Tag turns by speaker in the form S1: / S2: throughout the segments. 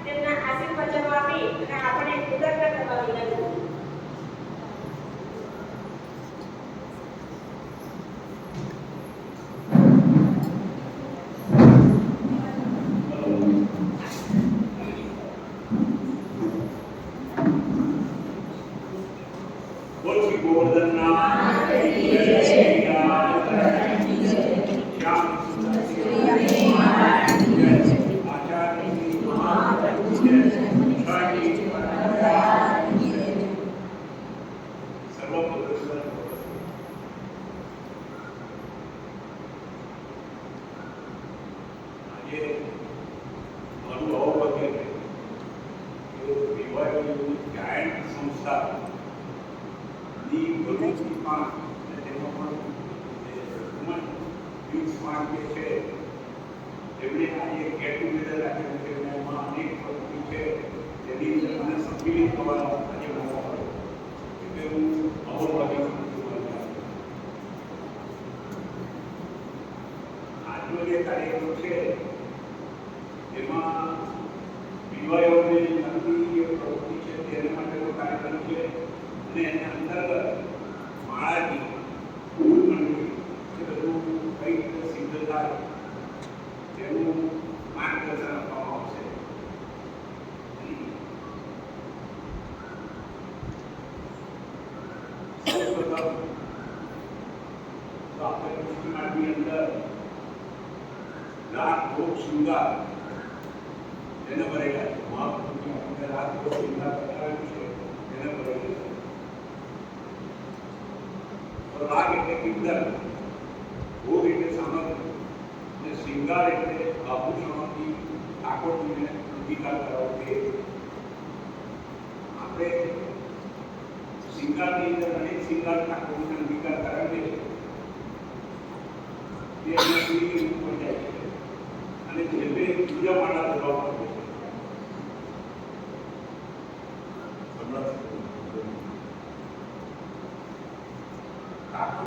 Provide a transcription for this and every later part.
S1: તેમના આશીર્વચનો આપી અને આપણે ઉદર્ગ કરવા વિનંતી.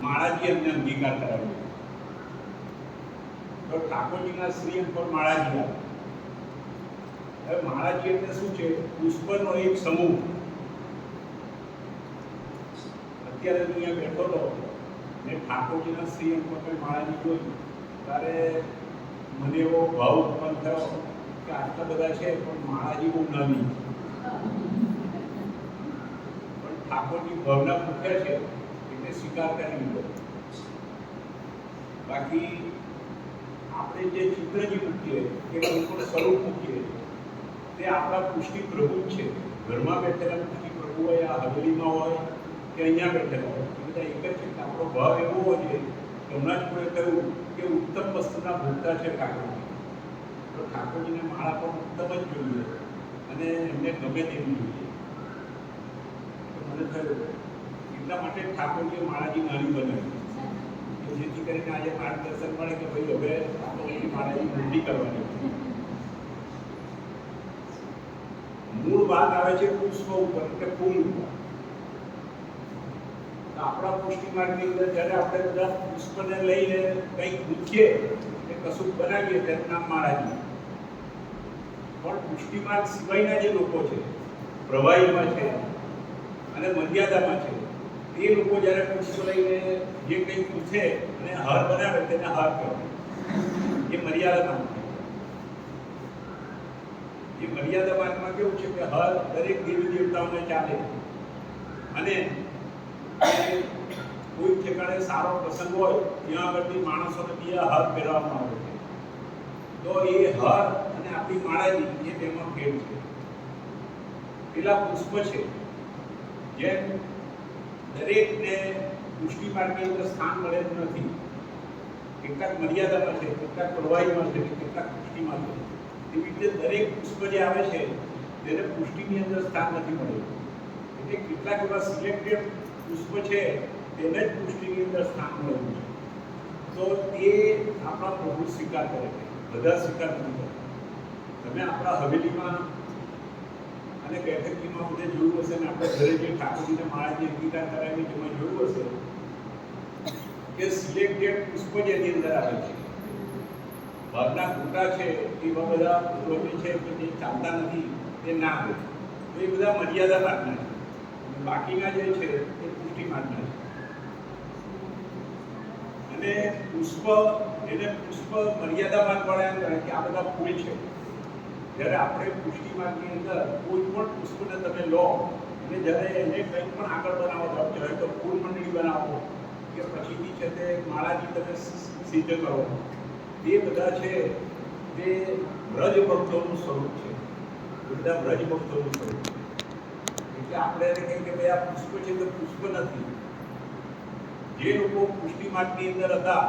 S2: માળાજી એમને અંગીકાર કરાવ્યો. તો ઠાકોરજીના શ્રી અંક પર માળાજી આવે. હવે માળાજી એટલે શું છે? પુષ્પનો એક સમૂહ. અત્યારે હું અહીંયા બેઠો હતો ને ઠાકોરજીના શ્રી અંક પર માળાજી જોઈ ત્યારે મને એવો ભાવ ઉત્પન્ન થયો કે આટલા બધા છે પણ માળાજી બહુ નાની. પણ ઠાકોરજી ભાવના પૂછે છે સ્વીકાર કરી લીધો. બાકી આપણે જે ચિત્રજી મૂકીએ કે કોઈ સ્વરૂપ મૂકીએ તે આપણા પુષ્ટિ પ્રભુ છે. ઘરમાં બેઠેલા પુષ્ટિ પ્રભુ હોય, આ હવેલીમાં હોય કે અહીંયા બેઠેલા હોય, એ બધા એક જ છે. આપણો ભાવ એવો હોવો જોઈએ. હમણાં જ કોઈ કહ્યું કે ઉત્તમ વસ્તુના ભોગતા છે ઠાકોરજી. તો ઠાકોરજીને માળા પણ ઉત્તમ જ જોઈએ અને એમને ગમે તેવી જોઈએ. તો મને થયું એટલા માટે ઠાકોરજીએ માળાજી નાની બનાવી કે જેથી કરીને આજે માર્ગદર્શન મળે કે ભાઈ હવે ઠાકોરજી માળાજી મોટી કરવાની. મૂળ વાત આવે છે પુષ્પ ઉપર કે ફૂલ ઉપર. આપણા પુષ્ટિ માર્ગની અંદર જ્યારે આપણે બધા પુષ્પને લઈને કંઈક મૂકીએ કે કશું બનાવીએ તેનું નામ માળાજી. પણ પુષ્ટિ માર્ગ સિવાયના જે લોકો છે, પ્રવાહીમાં છે અને મર્યાદામાં છે, એ લોકો જ્યારે પુષ્પ લઈને જે કંઈ પૂછે અને હાર બનાવે તેને હાર કહેવાય. એ મર્યાદા નામ. એ મર્યાદા માર્ગમાં કેવું છે કે હાર દરેક દેવી દેવતાઓને ચાલે અને કોઈ ઠેકાણે સારો પ્રસંગ હોય ત્યાં આગળથી માણસોને બી હાર પહેરવામાં આવે છે. તો એ હાર અને આપણી માળાજી એ તેમાં ફેર છે. પેલા પુષ્પ છે જેમ દરેકને પુષ્ટિ માર્ગની અંદર સ્થાન મળે જ નથી. કેટલાક મર્યાદામાં છે, કેટલાક પ્રવાહીમાં છે, કેટલાક પુષ્ટિમાં છે. એવી રીતે દરેક પુષ્પ જે આવે છે તેને પુષ્ટિની અંદર સ્થાન નથી મળ્યું. એટલે કેટલાક એવા સિલેક્ટેડ પુષ્પ છે તેને જ પુષ્ટિની અંદર સ્થાન મળ્યું છે. તો એ આપણા પ્રભુ સ્વીકાર કરે છે, બધા સ્વીકાર નથી કરતા. તમે આપણા હવેલીમાં અને બેઠકીમાં બધે જોયું હશે ને આપણે ઘરે જે ઠાકોરજીને માળાજી અંગીકાર કરાવી તેમાં જોયું હશે કે સિલેક્ટેડ પુષ્પ જેની અંદર આવે છે. હરના ઘૂંટા છે એવા બધા રોગી છે કે જે ચાલતા નથી તે ના હોય, તો એ બધા મર્યાદા માર્ગના છે. બાકીના જે છે એ પુષ્ટિ માર્ગના છે. અને પુષ્પ મર્યાદા માર્ગવાળા એમ કહે કે આ બધા ફૂલ છે. જ્યારે આપણે પુષ્ટિ માર્ગની અંદર કોઈ પણ પુષ્પને તમે લો અને જ્યારે એને કંઈ પણ આગળ બનાવો જાઓ, ચાહે તો ફૂલ મંડળી બનાવો કે પછીથી છે તે માળાજી તમે સિદ્ધ કરો, એ બધા છે તે વ્રજ ભક્તોનું સ્વરૂપ છે. એ બધા વ્રજ ભક્તોનું સ્વરૂપ છે. એટલે આપણે એને કહીએ કે ભાઈ આ પુષ્પ છે તો પુષ્પ નથી. જે લોકો પુષ્ટિ માર્ગની અંદર હતા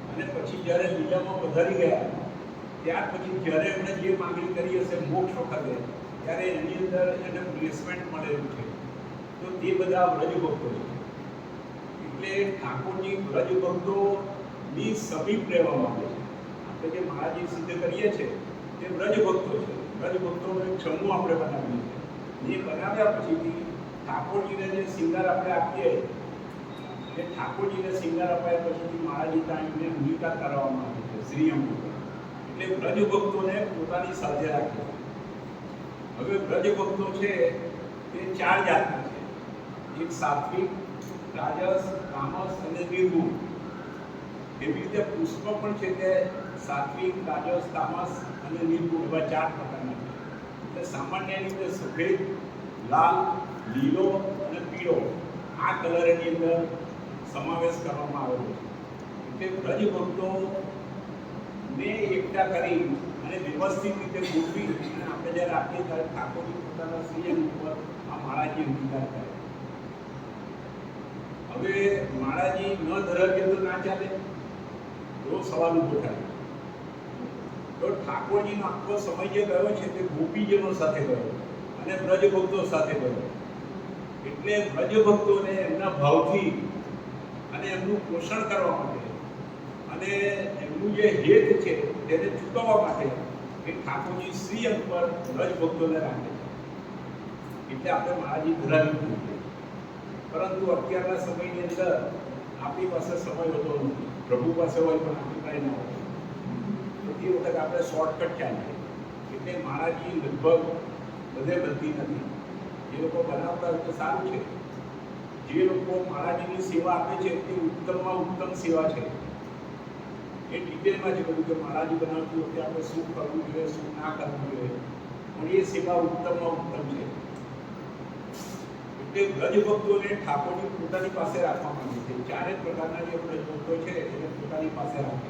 S2: અને પછી જ્યારે લીલામાં પધારી ગયા, ત્યાર પછી જ્યારે એમણે જે માંગણી કરી હશે મોક્ષ વખતે, ત્યારે એની અંદર એને પ્લેસમેન્ટ મળેલું છે. તો તે બધા વ્રજ ભક્તો છે. એટલે ઠાકોરજી વ્રજ ભક્તોની સમીપ રહેવામાં આવે છે. આપણે જે મહારાજી સિદ્ધ કરીએ છીએ તે વ્રજ ભક્તો છે. વ્રજ ભક્તોનો એક સમૂહ આપણે બનાવીએ છીએ. એ બનાવ્યા પછીથી ઠાકોરજીને જે સિંગાર આપણે આપીએ, એ ઠાકોરજીને સિંગાર અપાયા પછીથી મહારાજી તાણીને અંગીકાર કરવામાં આવે છે શ્રી અંગીકાર. એટલે વ્રજ ભક્તોને પોતાની સાથે રાખે. હવે વ્રજ ભક્તો છે તે 4 જાતના છે. એક સાત્વિક, રાજસ, તામસ અને નિર્ગુણ. એવી રીતે પુષ્પ પણ છે તે સાત્વિક, રાજસ, તામસ અને નિર્ગુણ એવા 4 પ્રકારના છે. એટલે સામાન્ય રીતે સફેદ, લાલ, લીલો અને પીળો આ કલર એની અંદર સમાવેશ કરવામાં આવેલો છે. એટલે વ્રજ ભક્તો ને એકઠા કરી અને વ્યવસ્થિત રીતે ગોઠવી અને આપણે જ્યારે આપીએ ત્યારે ઠાકોરજી પોતાના શ્રીઅંગ ઉપર આ માળાજી અંગીકાર કરે. હવે માળાજી ન ધરાવીએ તો ના ચાલે, એવો સવાલ ઉભો થાય. તો ઠાકોરજીનો આખો સમય જે ગયો છે તે ગોપીજનો સાથે ગયો અને વ્રજ ભક્તો સાથે ગયો. એટલે વ્રજ ભક્તોને એમના ભાવથી અને એમનું પોષણ કરવા માટે અને એમનું જે હેત છે તેને ચૂકવવા માટે એ ઠાકોરજી શ્રીઅંગ પર વ્રજ ભક્તોને રાખે છે. એટલે આપણે મહારાજી ધરાવી જોઈએ. પરંતુ અત્યારના સમયની અંદર આપણી પાસે સમય હોતો નથી. પ્રભુ પાસે હોય પણ આપણી પાસે ન હોય. તો તે વખતે આપણે શોર્ટકટ ચાલીએ. એટલે મહારાજી લગભગ બધે બનતી નથી. જે લોકો બનાવતા હોય તો સારું છે. જે લોકો મહારાજીની સેવા આપે છે તે ઉત્તમમાં ઉત્તમ સેવા છે. એ ડિટેલમાં છે બધું કે મહારાજી બનાવતી વખતે આપણે શું કરવું જોઈએ, શું ના કરવું જોઈએ, પણ એ સેવા ઉત્તમમાં ઉત્તમ છે. એટલે વ્રજ ભક્તોને ઠાકોરજી પોતાની પાસે રાખવા માંગે છે. 4 પ્રકારના જે વ્રજ ભક્તો છે એને પોતાની પાસે રાખે.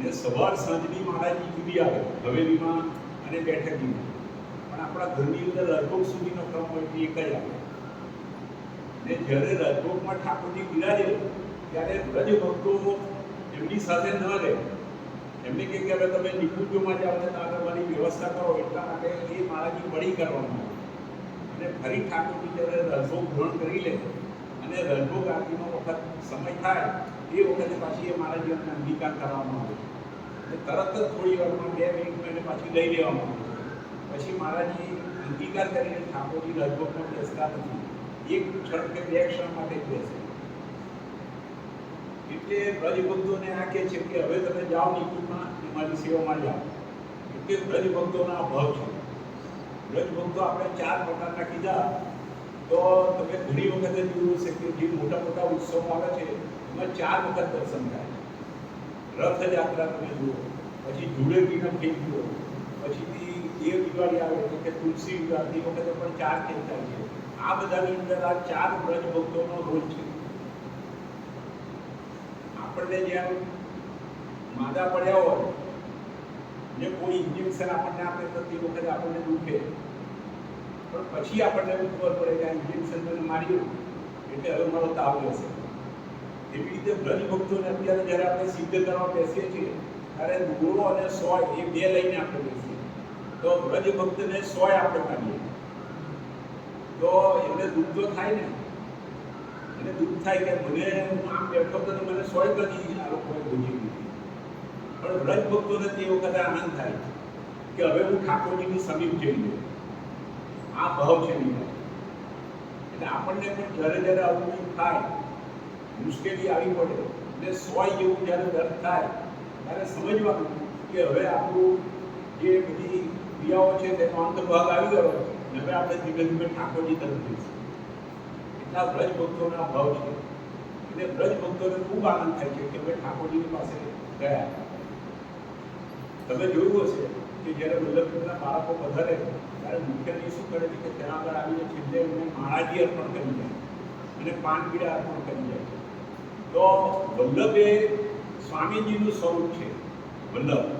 S2: ને સવાર સાંજની મહારાજી જુદી આવે હવેલીમાં અને બેઠકીમાં, પણ આપણા ઘરની અંદર રાજભોગ સુધીનો ક્રમ હોય તે એક જ આવે. ને જ્યારે રાજભોગમાં ઠાકોરજી બિરાજે ત્યારે વ્રજ ભક્તો એમની સાથે ન રહે. એમને કહે કે હવે તમે નિકુંજોમાં જાઓ ને ત્યાં આગળની વ્યવસ્થા કરો, એટલા માટે એ મહારાજી બળી કરવામાં આવે. અને ફરી ઠાકોરજી જ્યારે રાજભોગ ગ્રહણ કરી લે અને રાજભોગ આરતીનો વખત સમય થાય એ વખતે પાછી એ મહારાજીને અંગીકાર કરવામાં આવે છે. અને તરત જ થોડી વારમાં 2 મિનિટમાં એને પાછી લઈ લેવામાં આવે છે. પછી મહારાજી અંગીકાર કરીને ઠાકોરજી રાજભોગમાં બેસતા નથી. એક ક્ષણ કે 2 ક્ષણ માટે જ બેસે. એટલે વ્રજ ભક્તોને આ કહે છે કે હવે તમે જાઓ નિકુંજમાં મારી સેવામાં જાઓ. એટલે વ્રજ ભક્તોના અભાવ છે. વ્રજ ભક્તો આપણે 4 પ્રકારના કીધા. તો તમે ઘણી વખતે જોયું છે કે જે મોટા મોટા ઉત્સવ આવે છે એમાં 4 વખત દર્શન થાય. રથયાત્રા તમે જુઓ, પછી ધૂળેટીના ખેલ જુઓ, પછીથી દેવ દિવાળી આવે એટલે કે તુલસી વિવાહ, એ વખતે પણ 4 ખેલ થાય છે. આ બધાની અંદર આ 4 વ્રજ ભક્તોનો રોલ છે. આપણને જેમ માદા પડ્યા હોય ને કોઈ ઇન્જેક્શન આપણને આપે તો તે વખતે આપણને દુખે, પણ પછી આપણને ખબર પડે કે આ ઇન્જેક્શન મને માર્યું એટલે હવે મારો તાવ લેશે. એવી રીતે વ્રજ ભક્તોને અત્યારે જ્યારે આપણે સિદ્ધ કરવા બેસીએ છીએ ત્યારે દોરો અને સોય એ 2 લઈને આપણે બેસીએ. તો વ્રજ ભક્તને સોય આપણે મારીએ તો એને દુઃખ તો થાય ને. એને દુઃખ થાય કે મને હું આમ બેઠો તો મને સોય કરી આ લોકોએ ભૂજી દીધી. પણ વ્રજ ભક્તોને તે વખતે આનંદ થાય કે હવે હું ઠાકોરજીની સમીપ જઈ ગયો. આ ભાવ છે નહીં. એટલે આપણને પણ જ્યારે જ્યારે આવું થાય, મુશ્કેલી આવી પડે એટલે સોય જેવું જ્યારે દર્દ થાય ત્યારે સમજવાનું કે હવે આપણું જે બધી ક્રિયાઓ છે તેનો અંત ભાગ આવી ગયો છે. હવે આપણે ધીમે ધીમે ઠાકોરજી તરફ જઈશું. એટલા બ્રજ ભક્તોના ભાવ છે એટલે બ્રજ ભક્તોને ખૂબ આનંદ થાય છે કે હવે ઠાકોરજીની પાસે ગયા. તમે જોયું હશે કે જ્યારે વલ્લભના બાળકો પધારે ત્યારે મુખ્યની શું કરે છે કે તેના આગળ આવીને છેલ્લે એમને માળાજી અર્પણ કરી જાય અને પાન પીડા અર્પણ કરી જાય. તો વલ્લભ એ સ્વામીજીનું સ્વરૂપ છે. વલ્લભ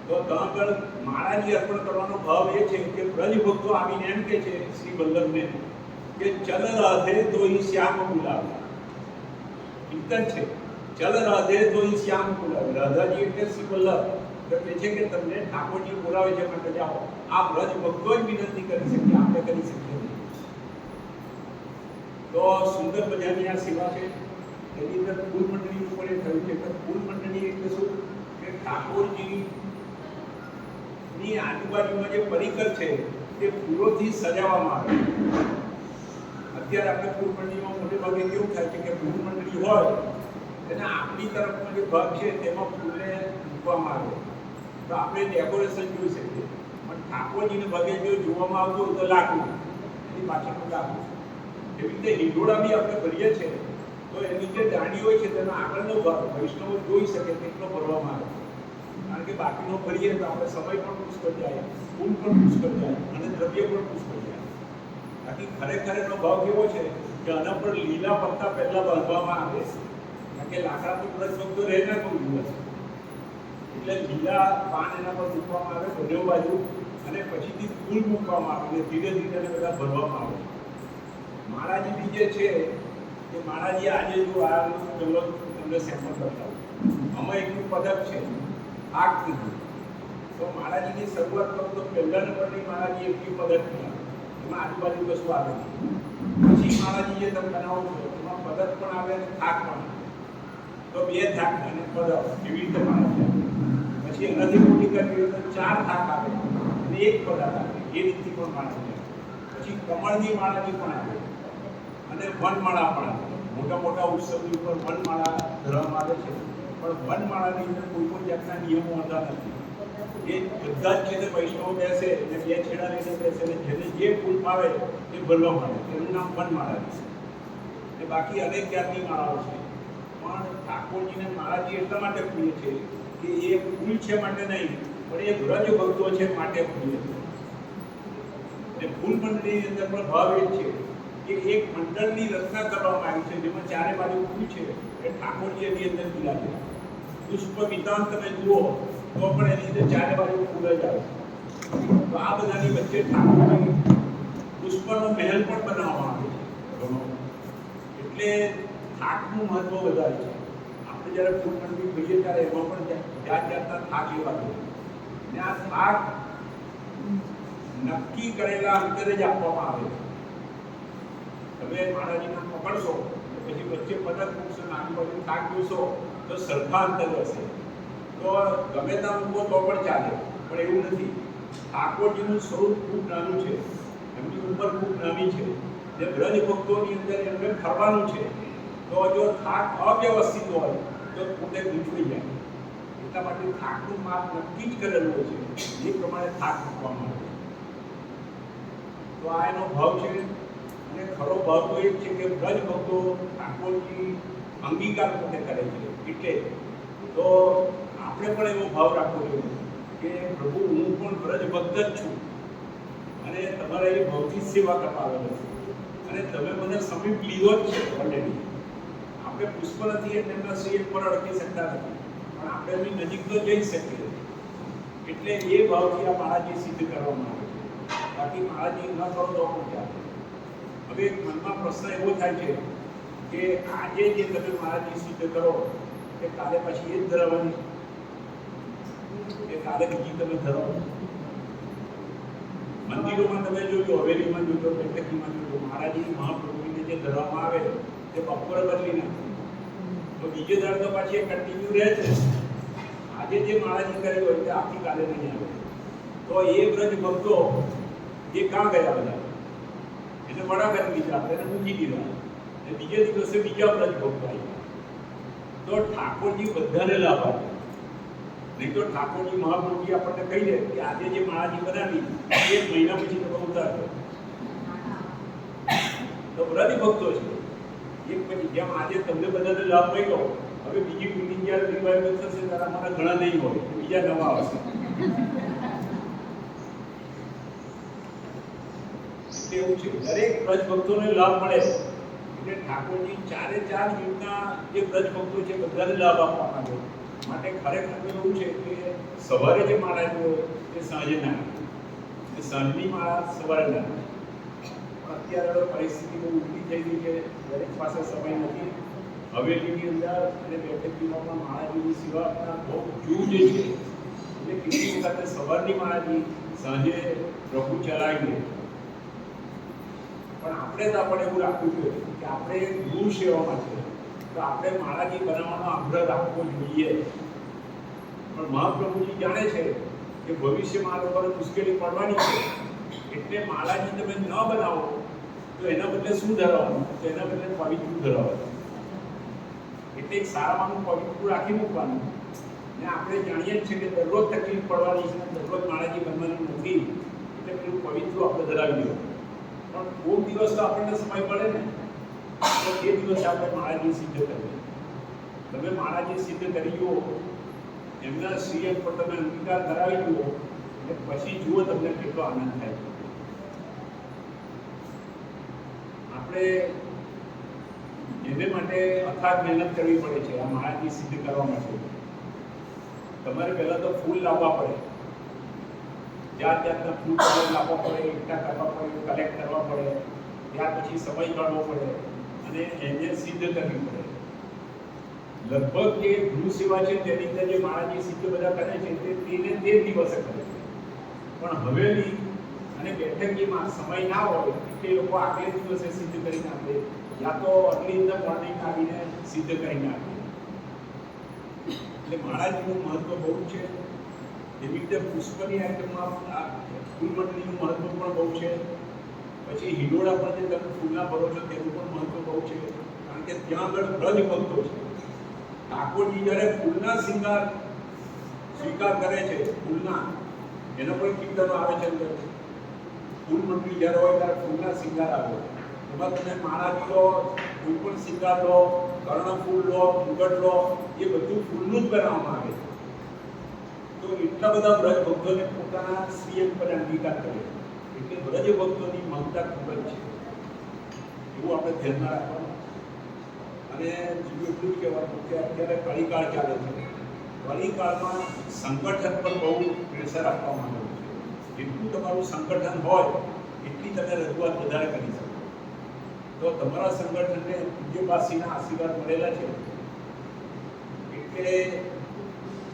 S2: તો ત્યાં આગળ માળાજી અર્પણ કરવાનો ભાવ એ છે કે બ્રજ ભક્તો આવીને એમ કે છે શ્રી વલ્લભને કે ચલ રાધે તો ઈ શ્યામ બોલાવે. કીર્તન છે ચલ રાધે તો ઈ શ્યામ બોલાવે. રાધાજી એટલે શ્રી વલ્લભ તો કહે છે કે તમને ઠાકોરજી બોલાવે છે માટે જાઓ. આ બ્રજ ભક્તો જ વિનંતી કરી શકીએ, આપણે કરી શકીએ નહીં. તો સુંદર મજાની આ સેવા છે. એની અંદર ફૂલ મંડળી ઉપર એ થયું છે કે ફૂલ મંડળી એટલે શું કે ઠાકોરજી ની આજુબાજુમાં જે પરિકર છે તે ફૂલોથી સજાવવામાં આવે. અત્યારે આપણે ફૂલ મંડળીમાં મોટે ભાગે કેવું થાય છે કે ફૂલ મંડળી હોય તેના આપણી તરફનો જે ભાગ છે તેમાં ફૂલને મૂકવામાં આવે તો આપણે ડેકોરેશન જોઈ શકીએ. પણ ઠાકોરજીને ભાગે જો જોવામાં આવતું હોય તો લાકડું, એની પાછળનું લાકડું. એવી રીતે હિંડોળા બી આપણે ભરીએ છીએ તો એની જે દાંડી હોય છે તેનો આગળનો ભાગ વૈષ્ણવ જોઈ શકે તેટલો ભરવામાં આવે. કારણ કે બાકીનો ભરીએ તો આપણે સમય પણ પુષ્કળ જાય, ફૂલ પણ પુષ્કળ જાય અને દ્રવ્ય પણ પુષ્કળ જાય. બાકી ખરેખર એનો ભાવ કેવો છે કે આના પર લીલા પત્તા પહેલા બાંધવામાં આવે. કારણ કે લાકડા પર બ્રજ ભક્તો રહે ના કોઈ દિવસ, એટલે લીલા પાન એના પર મૂકવામાં આવે બંને બાજુ અને પછીથી ફૂલ મૂકવામાં આવે અને ધીરે ધીરે એને બધા ભરવામાં આવે. મહારાજી બી જે છે કે મહારાજી આજે જો આ તમને સેમ્પલ બતાવું. આમાં એકનું પદક છે આગ કીધું તો મહારાજીની શરૂઆત કરું તો પહેલા નંબરની મહારાજી એકની પદક એમાં આજુબાજુ કશું આવે નહીં. પછી મહારાજી જે તમે બનાવો છો એમાં પદક પણ આવે અને થાક પણ આવે. તો બે થાક અને પદક એવી રીતે મહારાજી આવે. પછી એનાથી મોટી કરવી હોય તો ચાર થાક આવે અને એક પદક આવે. એ રીતથી પણ મહારાજી આવે. પછી કમળની મહારાજી પણ આવે અને વનમાળા પણ આવે. મોટા મોટા ઉત્સવની ઉપર વનમાળા ધરવામાં આવે છે પણ વનમાળાની અંદર કોઈ પણ જાતના નિયમો હોતા નથી. એ બધા જ છે તે વૈષ્ણવ બેસે અને બે છેડા લઈને બેસે અને જેને જે ફૂલ પાવે એ ભરવામાં આવે. એનું નામ વનમાળા છે. એ બાકી અનેક જાતની માળાઓ છે પણ ઠાકોરજીને માળાજી એટલા માટે પ્રિય છે કે એ ફૂલ છે માટે નહીં પણ એ વ્રજ ભક્તો છે માટે પ્રિય છે. અને ફૂલ મંડળીની અંદર પણ ભાવ એ છે કે એક મંડળની રચના કરવામાં આવી છે જેમાં ચારે બાજુ ફૂલ છે એ ઠાકોરજી એની અંદર બિરાજે. પુષ્પ વિતાન તમે જુઓ તો પણ એની અંદર ચારે બાજુ ફૂલ જ આવે. તો આ બધાની વચ્ચે ઠાકોરજી પુષ્પનો મહેલ પણ બનાવવામાં આવે છે. એટલે થાકનું મહત્વ વધારે છે. આપણે જ્યારે ફૂલ મંડળી જોઈએ ત્યારે એમાં પણ જાત જાતના થાક એવા છે અને આ થાક નક્કી કરેલા અંતરે જ આપવામાં આવે છે. તમે મહારાજીને પકડશો પછી વચ્ચે પદક મૂકશો અને આજુબાજુ થાક જોશો તો સરખા અંતર હશે તો ગમે ત્યાં મૂકો તો પણ ચાલે. પણ એવું નથી. ઠાકોરજીનું સ્વરૂપ ખૂબ નાનું છે, એમની ઉંમર ખૂબ નાની છે. જે બ્રજ ભક્તોની અંદર એમને ફરવાનું છે તો જો થાક અવ્યવસ્થિત હોય તો પોતે ગૂંચવાઈ જાય. એટલા માટે થાકનું માપ નક્કી જ કરેલું હોય છે. એ પ્રમાણે થાક મૂકવામાં આવે. તો આ એનો ભાવ છે અને ખરો ભાવ તો એ છે કે બ્રજ ભક્તો ઠાકોરજી અંગીકાર પોતે કરે છે. એટલે તો આપણે પણ એવો ભાવ રાખવો જોઈએ કે પ્રભુ હું પણ બ્રજ ભક્ત જ છું અને તમારા એ ભાવથી સેવા કરવા આવેલો છું અને તમે મને સમીપ લીધો જ છે ઓલરેડી. આપણે પુષ્પ નથી એટલે એમના શ્રી પર અડકી શકતા નથી પણ આપણે એમની નજીક તો જઈ શકીએ. એટલે એ ભાવથી આ મહારાજી સિદ્ધ કરવામાં આવે છે. બાકી મહારાજી ન કરો તો પણ ચાલે. હવે મનમાં પ્રશ્ન એવો થાય છે કે આજે જે તમે મહારાજી સિદ્ધ કરો કે કાલે પછી એ જ ધરાવવાની કે કાલે બીજી તમે ધરાવો. મંદિરોમાં તમે જોજો, હવેલીમાં જોજો, બેઠકીમાં જોજો, મહારાજી મહાપ્રભુને જે ધરવામાં આવે તે બપોરે બદલી નાખે તો બીજે દાડે તો પાછી એ કન્ટિન્યુ રહે છે. આજે જે મહારાજી કરી હોય તે આવતીકાલે નહીં આવે. તો એ બ્રજ ભક્તો એ કાં ગયા બધા? એને વડા કરી દીધા, એને મૂકી દીધા અને બીજે દિવસે બીજા બ્રજ ભક્તો આવ્યા. તો ઠાકોરજી બધાને લાભ આપે. નહીં તો ઠાકોરજી મહાપ્રભુજી આપણને કહી દે કે આજે જે માળાજી બનાવી 1 મહિના પછી તમે ઉતારજો. તો વ્રત ભક્તો છે એક પછી જેમ આજે તમને બધાને લાભ મળ્યો, હવે બીજી પેઢી જ્યારે રિવાઇવલ થશે ત્યારે અમારા ઘણા નહીં હોય, બીજા નવા આવશે. એવું છે દરેક વ્રજ ભક્તોને લાભ મળે એટલે ઠાકોરજી 4 યુગના જે વ્રજ ભક્તો છે બધાને લાભ આપવા માંગે. માટે ખરેખર એવું છે કે સવારે જે માળા હોય એ સાંજે ના આવે, સાંજની માળા સવારે ના આવે. અત્યારે પરિસ્થિતિ બહુ ઊંધી થઈ ગઈ છે, દરેક પાસે સમય નથી. હવેલીની અંદર અને બેઠકીમાં પણ માળાજીની સેવાના બહુ જૂજ છે એટલે કેટલી વખતે સવારની માળાજી સાંજે પ્રભુ ચલાવીએ. પણ આપણે તો આપણે એવું રાખવું જોઈએ કે આપણે ગુરુ સેવામાં છે તો આપણે માળાજી બનાવવાનો આગ્રહ રાખવો જોઈએ. પણ મહાપ્રભુજી જાણે છે કે ભવિષ્યમાં આ લોકોને મુશ્કેલી પડવાની છે એટલે માળાજી તમે ન બનાવો તો એના બદલે શું ધરાવવાનું? તો એના બદલે પવિત્ર ધરાવવાનું. એટલે એક સારામાં પવિત્ર રાખી મૂકવાનું. ને આપણે જાણીએ જ છીએ કે દરરોજ તકલીફ પડવાની છે, દરરોજ માળાજી બનવાનું નથી, એટલે પેલું પવિત્ર આપણે ધરાવી દેવું. પણ કોઈ દિવસ તો આપણને સમય પડે ને તો એ દિવસે આપણે માળાજી સિદ્ધ કરીએ. તમે માળાજી સિદ્ધ કરી જુઓ, એમના શ્રીયન પર તમે અંગીકાર કરાવી જુઓ એટલે પછી જુઓ તમને કેટલો આનંદ થાય. આપણે એને માટે અથાગ મહેનત કરવી પડે છે આ માળાજી સિદ્ધ કરવા માટે. તમારે પહેલા તો ફૂલ લાવવા પડે, જાત જાતના ફૂલ લાવવા પડે, એકઠા કરવા પડે, કલેક્ટ કરવા પડે, ત્યાર પછી સમય કાઢવો પડે અને એને સિદ્ધ કરવી પડે. લગભગ જે ગૃહ સેવા છે તેની અંદર જે માળાજી સિદ્ધ બધા કરે છે તે 13 દિવસે કરે છે. પણ હવેલી અને બેઠકીમાં સમય ના હોય એટલે લોકો આગલે દિવસે સિદ્ધ કરીને આપે, યા તો અર્લી ઇન ધ મોર્નિંગ આવીને સિદ્ધ કરીને આપે. એટલે માળાજીનું મહત્વ બહુ છે. એવી રીતે પુષ્પની આઈટમમાં ફૂલ મંડળીનું મહત્વ પણ બહુ છે. પછી હિંડોળા પર જે તમે ફૂલના ભરો છો તેનું પણ મહત્વ બહુ છે, કારણ કે ત્યાં આગળ વ્રજ ભક્તો છે. ઠાકોરજી જ્યારે ફૂલના શિંગાર સ્વીકાર કરે છે, ફૂલના એનો પણ કીર્તનો આવે છે અંદર. ફૂલ મંડળી જ્યારે હોય ત્યારે ફૂલના શિંગાર આવે, એમાં તમે માળા લો, કોઈ પણ શિંગાર લો, કર્ણફૂલ લો, મુગટ લો, એ બધું ફૂલનું જ બનાવવામાં આવે છે. તો એટલા બધા વ્રજ ભક્તોને પોતાના શ્રીયન પર અંગીકાર કરે એટલે વ્રજ ભક્તોની મમતા ખૂબ જ છે, એવું આપણે ધ્યાનમાં રાખવાનું. અને બીજું એટલું જ કહેવાનું કે અત્યારે કળીકાળ ચાલે છે. કળીકાળમાં સંગઠન પર બહુ પ્રેશર આપવામાં આવ્યું છે. જેટલું તમારું સંગઠન હોય એટલી તમે રજૂઆત વધારે કરી શકો. તો તમારા સંગઠનને પૂજ્યપાસીના આશીર્વાદ મળેલા છે એટલે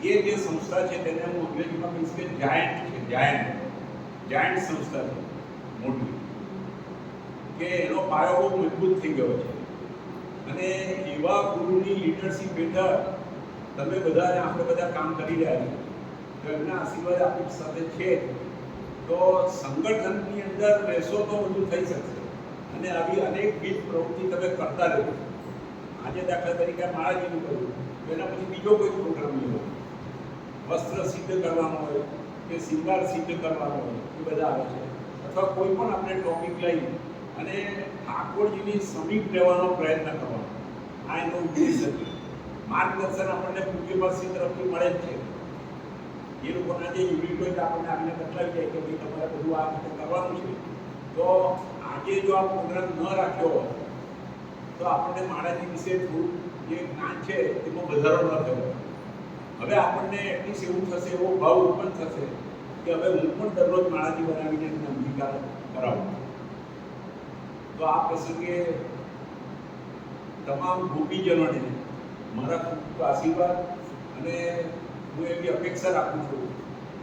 S2: એ જે સંસ્થા છે તેને હું અંગ્રેજીમાં કહીશ કે જાયન્ટ છે. જાયન્ટ સંસ્થા છે મોટી, કે એનો પાયો બહુ મજબૂત થઈ ગયો છે. અને એવા ગુરુની લીડરશિપ હેઠળ તમે બધા આપણે બધા કામ કરી રહ્યા છીએ, તો એમના આશીર્વાદ આપણી સાથે છે તો સંગઠનની અંદર રહેશો તો બધું થઈ શકશે. અને આવી અનેકવિધ પ્રવૃત્તિ તમે કરતા રહેજો. આજે દાખલા તરીકે માળાજીનું કર્યું તો એના પછી બીજો કોઈ પ્રોગ્રામ લેવો, વસ્ત્ર સિદ્ધ કરવાનો હોય કે શિંગાર સિદ્ધ કરવાનો હોય, એ બધા આવે છે. અથવા કોઈ પણ આપણે ટોપિક લઈ અને ઠાકોરજીની સમીપ રહેવાનો પ્રયત્ન કરવાનો, આ એનો ઉદ્દેશ છે. માર્ગદર્શન આપણને પૂજ્યપાસી તરફથી મળે જ છે. એ લોકોના જે યુનિટ હોય આપણને આવીને બતાવી જાય કે ભાઈ તમારે બધું આ રીતે કરવાનું છે. તો આજે જો આ પ્રોગ્રામ ન રાખ્યો હોય તો આપણને માળાજી વિશે થોડું જે જ્ઞાન છે એમાં વધારો ન થયો. હવે આપણને એટલીસ્ટ એવું થશે, એવો ભાવ ઉત્પન્ન થશે કે હવે હું પણ દરરોજ માળાજી બનાવીને એમને અંગીકાર કરાવું. તો આ પ્રસંગે તમામ ગોપીજનોને મારા ખૂબ આશીર્વાદ, અને હું એવી અપેક્ષા રાખું છું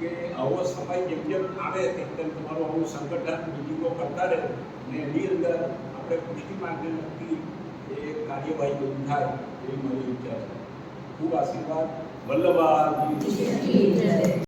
S2: કે આવો સમય જેમ જેમ આવે તેમ તમારું આવું સંગઠન મિટિંગો કરતા રહે અને એની અંદર આપણે પુષ્ટિ માર્ગને લગતી એ કાર્યવાહી બધું થાય એવી મારી ઈચ્છા છે. ખૂબ આશીર્વાદ. વલ્લભા